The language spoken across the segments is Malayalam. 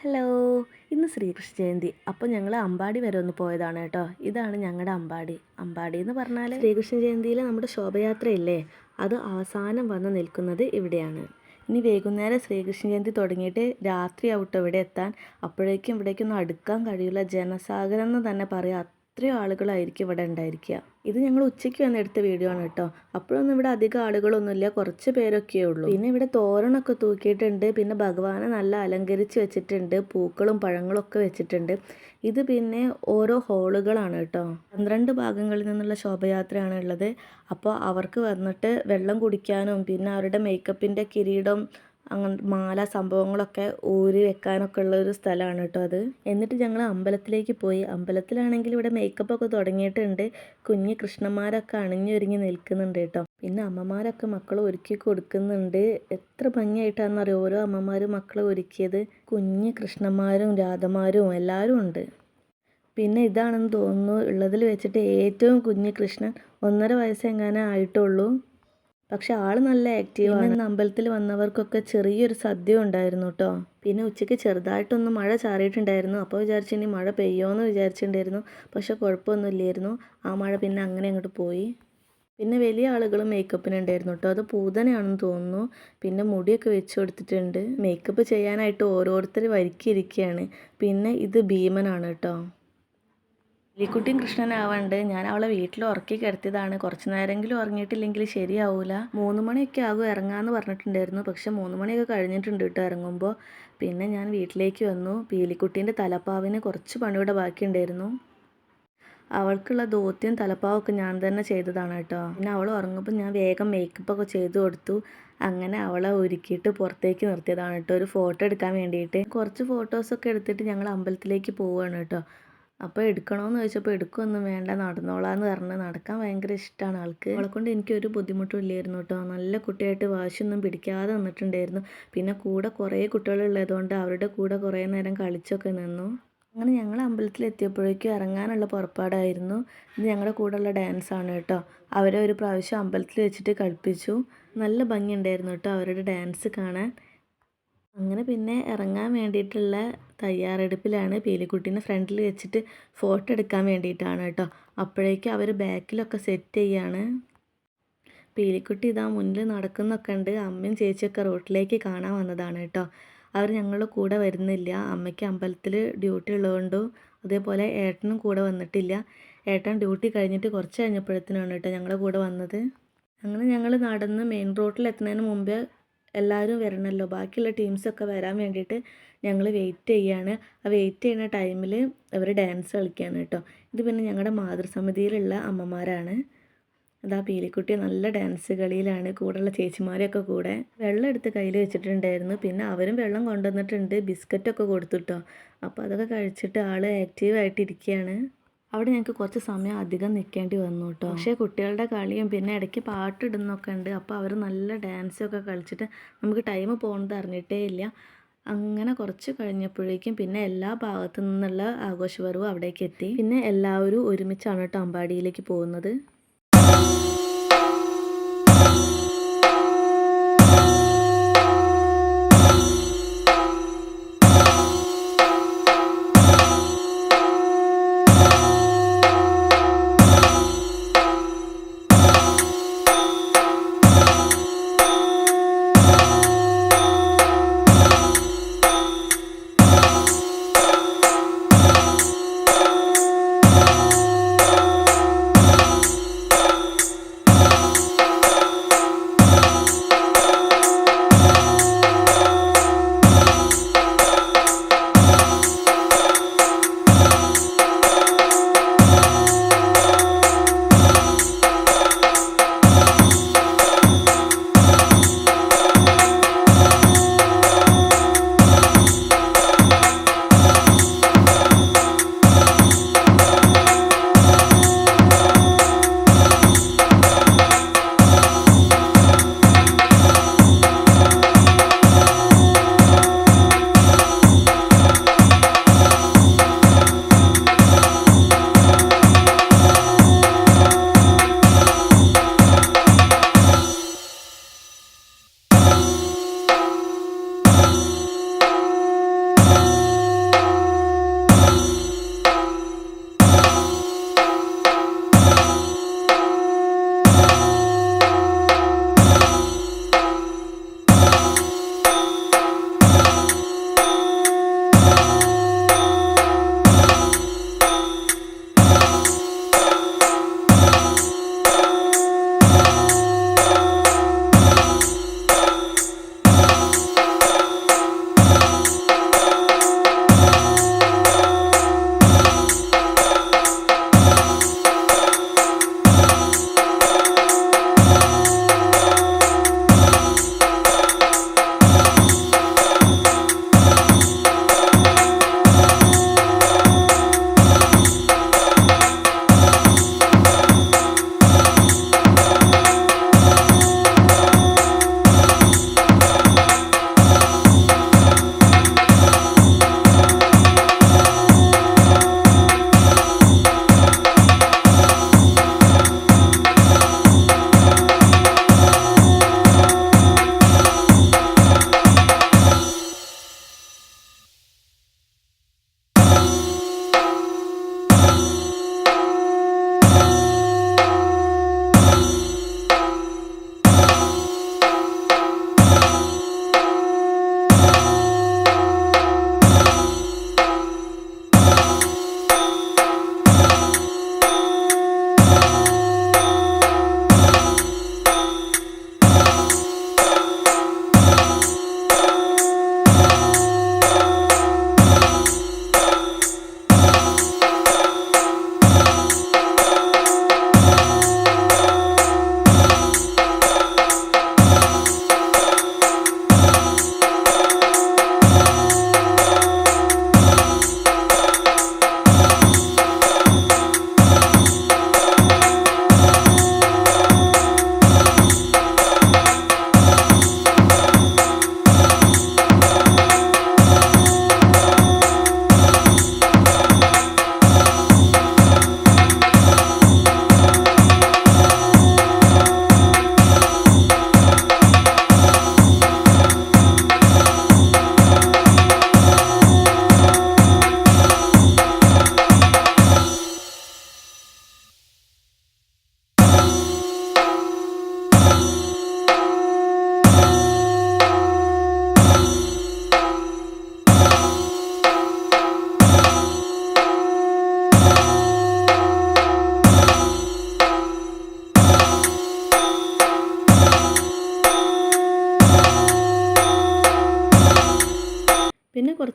ഹലോ, ഇന്ന് ശ്രീകൃഷ്ണ ജയന്തി. അപ്പോൾ ഞങ്ങൾ അമ്പാടി വരെ ഒന്ന് പോയതാണ് കേട്ടോ. ഇതാണ് ഞങ്ങളുടെ അമ്പാടി. അമ്പാടി എന്ന് പറഞ്ഞാൽ ശ്രീകൃഷ്ണ ജയന്തിയിൽ നമ്മുടെ ശോഭയാത്രയില്ലേ, അത് അവസാനം വന്ന് നിൽക്കുന്നത് ഇവിടെയാണ്. ഇനി വൈകുന്നേരം ശ്രീകൃഷ്ണ ജയന്തി തുടങ്ങിയിട്ട് രാത്രിയാവട്ടെ ഇവിടെ എത്താൻ. അപ്പോഴേക്കും ഇവിടേക്കൊന്നും അടുക്കാൻ കഴിയില്ല. ജനസാഗരം എന്ന് തന്നെ പറയാം. അത്രയും ആളുകളായിരിക്കും ഇവിടെ ഉണ്ടായിരിക്കുക. ഇത് ഞങ്ങൾ ഉച്ചയ്ക്ക് വന്ന് എടുത്ത വീഡിയോ ആണ് കേട്ടോ. അപ്പോഴൊന്നും ഇവിടെ അധികം ആളുകളൊന്നുമില്ല, കുറച്ച് പേരൊക്കെയേ ഉള്ളൂ. പിന്നെ ഇവിടെ തോരണമൊക്കെ തൂക്കിയിട്ടുണ്ട്. പിന്നെ ഭഗവാനെ നല്ല അലങ്കരിച്ച് വെച്ചിട്ടുണ്ട്, പൂക്കളും പഴങ്ങളും ഒക്കെ വെച്ചിട്ടുണ്ട്. ഇത് പിന്നെ ഓരോ ഹോളുകളാണ് കേട്ടോ. 12 ഭാഗങ്ങളിൽ നിന്നുള്ള ശോഭയാത്രയാണ് ഉള്ളത്. അപ്പോൾ അവർക്ക് വന്നിട്ട് വെള്ളം കുടിക്കാനും പിന്നെ അവരുടെ മേക്കപ്പിൻ്റെ കിരീടം അങ്ങനെ മാല സംഭവങ്ങളൊക്കെ ഊരി വെക്കാനൊക്കെ ഉള്ളൊരു സ്ഥലമാണ് കേട്ടോ അത്. എന്നിട്ട് ഞങ്ങൾ അമ്പലത്തിലേക്ക് പോയി. അമ്പലത്തിലാണെങ്കിൽ ഇവിടെ മേക്കപ്പൊക്കെ തുടങ്ങിയിട്ടുണ്ട്. കുഞ്ഞ് കൃഷ്ണന്മാരൊക്കെ അണിഞ്ഞൊരുങ്ങി നിൽക്കുന്നുണ്ട് കേട്ടോ. പിന്നെ അമ്മമാരൊക്കെ മക്കളെ ഒരുക്കി കൊടുക്കുന്നുണ്ട്. എത്ര ഭംഗിയായിട്ടാണെന്നറിയോ ഓരോ അമ്മമാരും മക്കളെ ഒരുക്കിയത്. കുഞ്ഞ് കൃഷ്ണന്മാരും രാധമാരും എല്ലാവരും ഉണ്ട്. പിന്നെ ഇതാണെന്ന് തോന്നുന്നു ഉള്ളതിൽ വെച്ചിട്ട് ഏറ്റവും കുഞ്ഞ് കൃഷ്ണൻ. 1.5 വയസ്സെങ്ങാനേ ആയിട്ടുള്ളൂ. പക്ഷെ ആൾ നല്ല ആക്റ്റീവാണ്. ഇന്ന് അമ്പലത്തിൽ വന്നവർക്കൊക്കെ ചെറിയൊരു സദ്യ ഉണ്ടായിരുന്നു കേട്ടോ. പിന്നെ ഉച്ചയ്ക്ക് ചെറുതായിട്ടൊന്ന് മഴ ചാറിയിട്ടുണ്ടായിരുന്നു. അപ്പോൾ വിചാരിച്ചു ഇനി മഴ പെയ്യുമെന്ന് വിചാരിച്ചിട്ടുണ്ടായിരുന്നു. പക്ഷെ കുഴപ്പമൊന്നുമില്ലായിരുന്നു. ആ മഴ പിന്നെ അങ്ങനെ അങ്ങോട്ട് പോയി. പിന്നെ വലിയ ആളുകൾ മേക്കപ്പിനുണ്ടായിരുന്നു കേട്ടോ. അത് പൂതനയാണെന്ന് തോന്നുന്നു. പിന്നെ മുടിയൊക്കെ വെച്ച് കൊടുത്തിട്ടുണ്ട്. മേക്കപ്പ് ചെയ്യാനായിട്ട് ഓരോരുത്തർ വരിക്കിരിക്കുകയാണ്. പിന്നെ ഇത് ഭീമനാണ് കേട്ടോ. എലിക്കുട്ടിയും കൃഷ്ണനാവാണ്ട് ഞാൻ അവളെ വീട്ടിൽ ഉറക്കി കിടത്തിയതാണ്. കുറച്ച് നേരമെങ്കിലും ഉറങ്ങിയിട്ടില്ലെങ്കിൽ ശരിയാവില്ല. 3 മണിയൊക്കെ ആകും ഇറങ്ങാമെന്ന് പറഞ്ഞിട്ടുണ്ടായിരുന്നു. പക്ഷെ 3 മണിയൊക്കെ കഴിഞ്ഞിട്ടുണ്ട് കേട്ടോ ഇറങ്ങുമ്പോൾ. പിന്നെ ഞാൻ വീട്ടിലേക്ക് വന്നു. പീലിക്കുട്ടീൻ്റെ തലപ്പാവിന് കുറച്ച് പണിയുടെ ബാക്കിയുണ്ടായിരുന്നു. അവൾക്കുള്ള ധോത്തിയും തലപ്പാവൊക്കെ ഞാൻ തന്നെ ചെയ്തതാണ് കേട്ടോ. പിന്നെ അവൾ ഉറങ്ങുമ്പോൾ ഞാൻ വേഗം മേക്കപ്പൊക്കെ ചെയ്ത് കൊടുത്തു. അങ്ങനെ അവളെ ഒരുക്കിയിട്ട് പുറത്തേക്ക് നിർത്തിയതാണ് കേട്ടോ, ഒരു ഫോട്ടോ എടുക്കാൻ വേണ്ടിയിട്ട്. കുറച്ച് ഫോട്ടോസൊക്കെ എടുത്തിട്ട് ഞങ്ങൾ അമ്പലത്തിലേക്ക് പോവുകയാണ് കേട്ടോ. അപ്പോൾ എടുക്കണമെന്ന് ചോദിച്ചപ്പോൾ എടുക്കുകയൊന്നും വേണ്ട, നടന്നോളാന്ന് പറഞ്ഞ്. നടക്കാൻ ഭയങ്കര ഇഷ്ടമാണ് ആൾക്ക്. അവളെ കൊണ്ട് എനിക്കൊരു ബുദ്ധിമുട്ടും ഇല്ലായിരുന്നു കേട്ടോ. നല്ല കുട്ടിയായിട്ട് വാശിയൊന്നും പിടിക്കാതെ നിന്നിട്ടുണ്ടായിരുന്നു. പിന്നെ കൂടെ കുറേ കുട്ടികളുള്ളതുകൊണ്ട് അവരുടെ കൂടെ കുറേ നേരം കളിച്ചൊക്കെ നിന്നു. അങ്ങനെ ഞങ്ങൾ അമ്പലത്തിൽ എത്തിയപ്പോഴേക്കും ഇറങ്ങാനുള്ള പുറപ്പാടായിരുന്നു. ഇത് ഞങ്ങളുടെ കൂടെയുള്ള ഡാൻസാണ് കേട്ടോ. അവരെ ഒരു പ്രാവശ്യം അമ്പലത്തിൽ വെച്ചിട്ട് കളിപ്പിച്ചു. നല്ല ഭംഗിയുണ്ടായിരുന്നു കേട്ടോ അവരുടെ ഡാൻസ് കാണാൻ. അങ്ങനെ പിന്നെ ഇറങ്ങാൻ വേണ്ടിയിട്ടുള്ള തയ്യാറെടുപ്പിലാണ്. പീലിക്കുട്ടീനെ ഫ്രണ്ടിൽ വെച്ചിട്ട് ഫോട്ടോ എടുക്കാൻ വേണ്ടിയിട്ടാണ് കേട്ടോ. അപ്പോഴേക്കും അവർ ബാക്കിലൊക്കെ സെറ്റ് ചെയ്യാണ്. പീലിക്കുട്ടി ഇതാ മുന്നിൽ നടക്കുന്നൊക്കെ ഉണ്ട്. അമ്മയും ചേച്ചിയൊക്കെ റോട്ടിലേക്ക് കാണാൻ വന്നതാണ് കേട്ടോ. അവർ ഞങ്ങളുടെ കൂടെ വരുന്നില്ല. അമ്മയ്ക്ക് അമ്പലത്തിൽ ഡ്യൂട്ടി ഉള്ളതുകൊണ്ടും അതേപോലെ ഏട്ടനും കൂടെ വന്നിട്ടില്ല. ഏട്ടൻ ഡ്യൂട്ടി കഴിഞ്ഞിട്ട് കുറച്ച് കഴിഞ്ഞപ്പോഴത്തേനാണ് കേട്ടോ ഞങ്ങളുടെ കൂടെ വന്നത്. അങ്ങനെ ഞങ്ങൾ നടന്ന് മെയിൻ റോഡിൽ എത്തുന്നതിന് മുമ്പേ എല്ലാവരും വരണമല്ലോ, ബാക്കിയുള്ള ടീംസൊക്കെ വരാൻ വേണ്ടിയിട്ട് ഞങ്ങൾ വെയിറ്റ് ചെയ്യാണ്. ആ വെയിറ്റ് ചെയ്യുന്ന ടൈമിൽ അവർ ഡാൻസ് കളിക്കുകയാണ് കേട്ടോ. ഇത് പിന്നെ ഞങ്ങളുടെ മാതൃസമിതിയിലുള്ള അമ്മമാരാണ്. അതാ പീലിക്കുട്ടി നല്ല ഡാൻസ് കളിയിലാണ്, കൂടെയുള്ള ചേച്ചിമാരെയൊക്കെ കൂടെ. വെള്ളം എടുത്ത് കയ്യിൽ വെച്ചിട്ടുണ്ടായിരുന്നു. പിന്നെ അവരും വെള്ളം കൊണ്ടുവന്നിട്ടുണ്ട്, ബിസ്ക്കറ്റൊക്കെ കൊടുത്തുട്ടോ. അപ്പോൾ അതൊക്കെ കഴിച്ചിട്ട് ആൾ ആക്റ്റീവായിട്ടിരിക്കുകയാണ്. അവിടെ ഞങ്ങൾക്ക് കുറച്ച് സമയം അധികം നിൽക്കേണ്ടി വന്നു കേട്ടോ. പക്ഷേ കുട്ടികളുടെ കളിയും പിന്നെ ഇടയ്ക്ക് പാട്ടിടുന്നൊക്കെ ഉണ്ട്. അപ്പോൾ അവർ നല്ല ഡാൻസൊക്കെ കളിച്ചിട്ട് നമുക്ക് ടൈം പോകുന്നത് അറിഞ്ഞിട്ടേ ഇല്ല. അങ്ങനെ കുറച്ച് കഴിഞ്ഞപ്പോഴേക്കും പിന്നെ എല്ലാ ഭാഗത്തു നിന്നുള്ള ആഘോഷപർവ്വം അവിടേക്ക് എത്തി. പിന്നെ എല്ലാവരും ഒരുമിച്ചാണ് കേട്ടോ അമ്പാടിയിലേക്ക് പോകുന്നത്.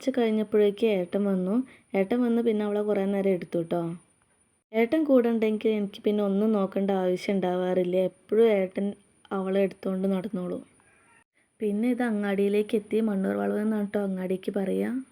കുറച്ച് കഴിഞ്ഞപ്പോഴേക്ക് ഏട്ടൻ വന്നു. ഏട്ടൻ വന്ന് പിന്നെ അവളെ കുറേ നേരം എടുത്തു കേട്ടോ. ഏട്ടൻ കൂടെ ഉണ്ടെങ്കിൽ എനിക്ക് പിന്നെ ഒന്നും നോക്കേണ്ട ആവശ്യം ഉണ്ടാവാറില്ല. എപ്പോഴും ഏട്ടൻ അവളെ എടുത്തുകൊണ്ട് നടന്നോളൂ. പിന്നെ ഇത് അങ്ങാടിയിലേക്ക് എത്തി. മണ്ണൂർ വളവ് എന്നാണ് കേട്ടോ അങ്ങാടിക്ക് പറയുക.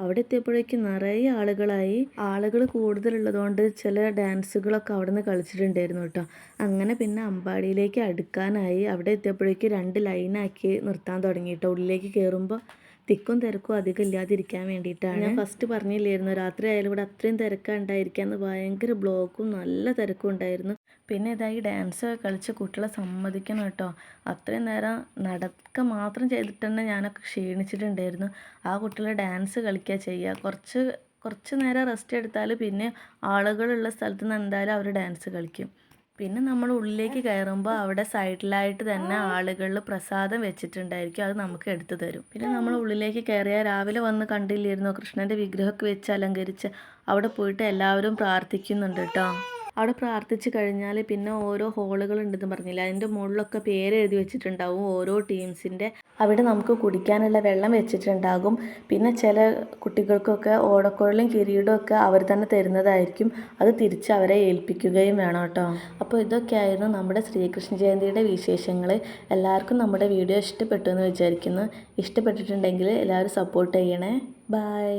അവിടെ എത്തിയപ്പോഴേക്കും നിറയെ ആളുകളായി. ആളുകൾ കൂടുതലുള്ളതുകൊണ്ട് ചില ഡാൻസുകളൊക്കെ അവിടെ നിന്ന് കളിച്ചിട്ടുണ്ടായിരുന്നു കേട്ടോ. അങ്ങനെ പിന്നെ അമ്പാടിയിലേക്ക് അടുക്കാനായി. അവിടെ എത്തിയപ്പോഴേക്കും 2 ലൈനാക്കി നിർത്താൻ തുടങ്ങി കേട്ടോ. ഉള്ളിലേക്ക് കയറുമ്പോൾ തിക്കും തിരക്കും അധികം ഇല്ലാതിരിക്കാൻ വേണ്ടിയിട്ടാണ്. ഞാൻ ഫസ്റ്റ് പറഞ്ഞില്ലായിരുന്നു രാത്രി ആയാലും ഇവിടെ അത്രയും തിരക്കാണ് ഉണ്ടായിരിക്കാന്ന്. ഭയങ്കര ബ്ലോക്കും നല്ല തിരക്കും ഉണ്ടായിരുന്നു. പിന്നെ ഇതായി ഡാൻസ് കളിച്ച് കുട്ടികളെ സമ്മതിക്കണം കേട്ടോ. അത്രയും നേരം നടക്കുക മാത്രം ചെയ്തിട്ട് തന്നെ ഞാനൊക്കെ ക്ഷീണിച്ചിട്ടുണ്ടായിരുന്നു. ആ കുട്ടികൾ ഡാൻസ് കളിക്കുക ചെയ്യുക. കുറച്ച് നേരം റെസ്റ്റ് എടുത്താൽ പിന്നെ ആളുകളുള്ള സ്ഥലത്ത് നിന്ന് എന്തായാലും അവർ ഡാൻസ് കളിക്കും. പിന്നെ നമ്മൾ ഉള്ളിലേക്ക് കയറുമ്പോൾ അവിടെ സൈഡിലായിട്ട് തന്നെ ആളുകളിൽ പ്രസാദം വെച്ചിട്ടുണ്ടായിരിക്കും. അത് നമുക്ക് എടുത്തു തരും. പിന്നെ നമ്മൾ ഉള്ളിലേക്ക് കയറിയാൽ രാവിലെ വന്ന് കണ്ടില്ലായിരുന്നോ കൃഷ്ണൻ്റെ വിഗ്രഹമൊക്കെ വെച്ച് അലങ്കരിച്ച് അവിടെ പോയിട്ട് എല്ലാവരും പ്രാർത്ഥിക്കുന്നുണ്ട് കേട്ടോ. അവിടെ പ്രാർത്ഥിച്ച് കഴിഞ്ഞാൽ പിന്നെ ഓരോ ഹോളുകളുണ്ടെന്ന് പറഞ്ഞില്ല, അതിൻ്റെ മുകളിലൊക്കെ പേര് എഴുതി വെച്ചിട്ടുണ്ടാവും ഓരോ ടീംസിൻ്റെ. അവിടെ നമുക്ക് കുടിക്കാനുള്ള വെള്ളം വെച്ചിട്ടുണ്ടാകും. പിന്നെ ചില കുട്ടികൾക്കൊക്കെ ഓടക്കുഴലും കിരീടവും ഒക്കെ അവർ തന്നെ തരുന്നതായിരിക്കും. അത് തിരിച്ച് അവരെ ഏൽപ്പിക്കുകയും വേണം കേട്ടോ. അപ്പോൾ ഇതൊക്കെയായിരുന്നു നമ്മുടെ ശ്രീകൃഷ്ണ ജയന്തിയുടെ വിശേഷങ്ങൾ. എല്ലാവർക്കും നമ്മുടെ വീഡിയോ ഇഷ്ടപ്പെട്ടു എന്ന് വിചാരിക്കുന്നു. ഇഷ്ടപ്പെട്ടിട്ടുണ്ടെങ്കിൽ എല്ലാവരും സപ്പോർട്ട് ചെയ്യണേ. ബൈ.